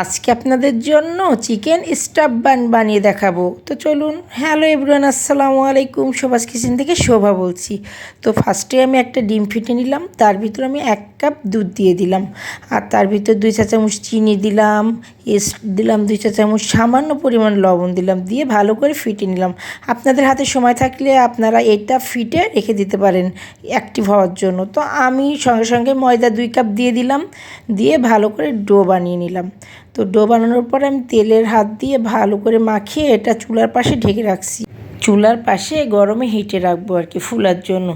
আজকে আপনাদের জন্য চিকেন স্টাফ বান বানিয়ে দেখাবো। তো চলুন। হ্যালো এভরিওয়ান, আসসালামু আলাইকুম। শোভাস কিচেন থেকে শোভা বলছি। তো ফার্স্টে আমি একটা ডিম ফেটে নিলাম, তার ভিতর আমি 1 কাপ দুধ দিয়ে দিলাম, আর তার ভিতর 2 চা চামচ চিনি দিলাম, দিলাম 2 চা চামচ সামান্য পরিমাণ লবণ দিলাম, দিয়ে ভালো করে ফেটে নিলাম। আপনাদের হাতে সময় থাকলে আপনারা এটা ফিটে রেখে দিতে পারেন অ্যাক্টিভ হওয়ার জন্য। তো আমি সঙ্গে সঙ্গে ময়দা 2 কাপ দিয়ে দিলাম, দিয়ে ভালো করে ডো বানিয়ে নিলাম। তো ডো বানানোর পর আমি তেলের হাত দিয়ে ভালো করে মাখিয়ে এটা চুলার পাশে ঢেকে রাখছি। চুলার পাশে গরমে হিটে রাখবো আর কি ফুলার জন্য।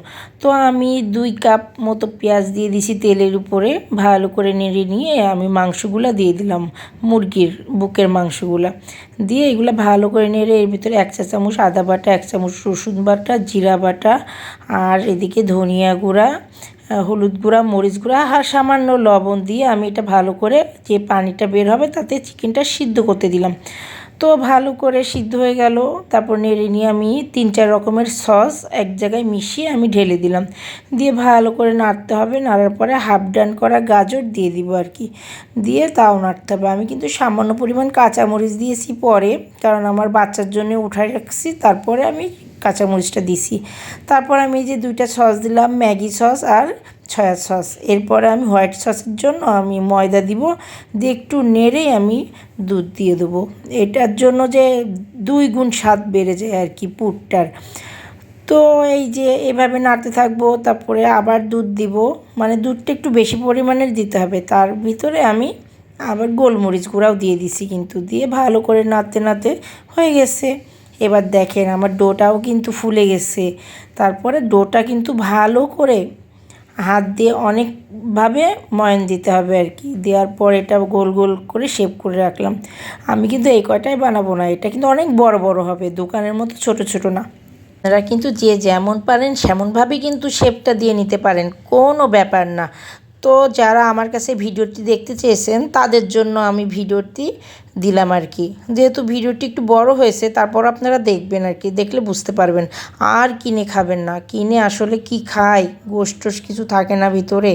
তো আমি 2 কাপ মতো পেঁয়াজ দিয়ে দিছি তেলের উপরে, ভালো করে নেড়ে নিয়ে আমি মাংসগুলো দিয়ে দিলাম, মুরগির বুকের মাংসগুলো দিয়ে এগুলো ভালো করে নেড়ে এর ভিতরে 1 চা চামচ আদা বাটা, 1 চামচ রসুন বাটা, জিরা বাটা, আর এদিকে ধনিয়া গুঁড়া, হলুদ গুঁড়া, মরিচ গুঁড়া আর সামান্য লবণ দিয়ে আমি এটা ভালো করে, যে পানিটা বের হবে তাতে চিকেনটা সিদ্ধ করতে দিলাম। তো ভালো করে সিদ্ধ হয়ে গেল। তারপর নেড়ে নিয়ে আমি 3-4 রকমের সস এক জায়গায় মিশিয়ে আমি ঢেলে দিলাম, দিয়ে ভালো করে নাড়তে হবে। নাড়ার পরে হাফ ডান করা গাজর দিয়ে দিব আর কি, দিয়ে তাও নাড়তে হবে। আমি কিন্তু সামান্য পরিমাণ কাঁচামরিচ দিয়েছি পরে, কারণ আমার বাচ্চার জন্য উঠাই রাখছি, তারপরে আমি কাঁচামরিচটা দিছি। তারপর আমি যে 2টা সস দিলাম, ম্যাগি সস আর সয়া সস। এরপরে আমি হোয়াইট সসের জন্য আমি ময়দা দিব, দিয়ে একটু নেড়েই আমি দুধ দিয়ে দেবো। এটার জন্য যে 2 গুণ স্বাদ বেড়ে যায় আর কি পুরটার। তো এই যে এভাবে নাড়তে থাকবো, তারপরে আবার দুধ দিব, মানে দুধটা একটু বেশি পরিমাণের দিতে হবে। তার ভিতরে আমি আবার গোলমরিচ গুঁড়াও দিয়ে দিছি, কিন্তু দিয়ে ভালো করে নাড়তে নাড়তে হয়ে গেছে। এবার দেখেন আমার ডোটাও কিন্তু ফুলে গেছে। তারপরে ডোটা কিন্তু ভালো করে হাত দিয়ে অনেকভাবে ময়ান দিতে হবে আর কি। দেওয়ার পর এটা গোল গোল করে শেপ করে রাখলাম। আমি কিন্তু এই কয়টাই বানাবো না, এটা কিন্তু অনেক বড় বড় হবে, দোকানের মতো ছোট ছোট না। আপনারা কিন্তু যে যেমন পারেন সেমনভাবে কিন্তু শেপটা দিয়ে নিতে পারেন, কোনো ব্যাপার না। তো যারা আমার কাছে ভিডিওটি দেখতে চেয়েছেন তাদের জন্য আমি ভিডিওটি দিলাম আর কি। যেহেতু ভিডিওটি একটু বড় হয়েছে, তারপর আপনারা দেখবেন আর কি, দেখলে বুঝতে পারবেন। আর কিনে খাবেন না, কিনে আসলে কি খায়, গোশত টোশ কিছু থাকে না ভিতরে,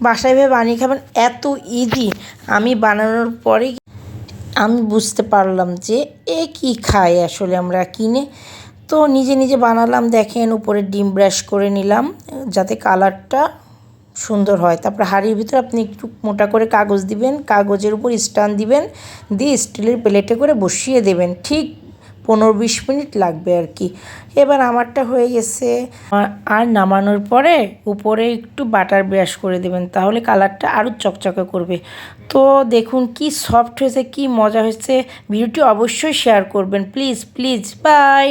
বাসায় ভেবে বানিয়ে খাবেন, এত ইজি। আমি বানানোর পরেই আমি বুঝতে পারলাম যে কি খায় আসলে আমরা কিনে। তো নিজে নিজে বানালাম। দেখেন উপরে ডিম ব্রাশ করে নিলাম যাতে কালারটা সুন্দর হয়। তারপর হাঁড়ির ভিতরে আপনি একটু মোটা করে কাগজ দিবেন, কাগজের উপর স্ট্যান্ড দিবেন, দিয়ে স্টিলের প্লেটে করে বসিয়ে দেবেন। ঠিক 15-20 মিনিট লাগবে আর কি। এবার আমারটা হয়ে গেছে। আর নামানোর পরে উপরে একটু বাটার ব্রাশ করে দেবেন, তাহলে কালারটা আরও চকচকে করবে। তো দেখুন কি সফট হয়েছে, কি মজা হয়েছে। ভিডিওটি অবশ্যই শেয়ার করবেন প্লিজ প্লিজ। বাই।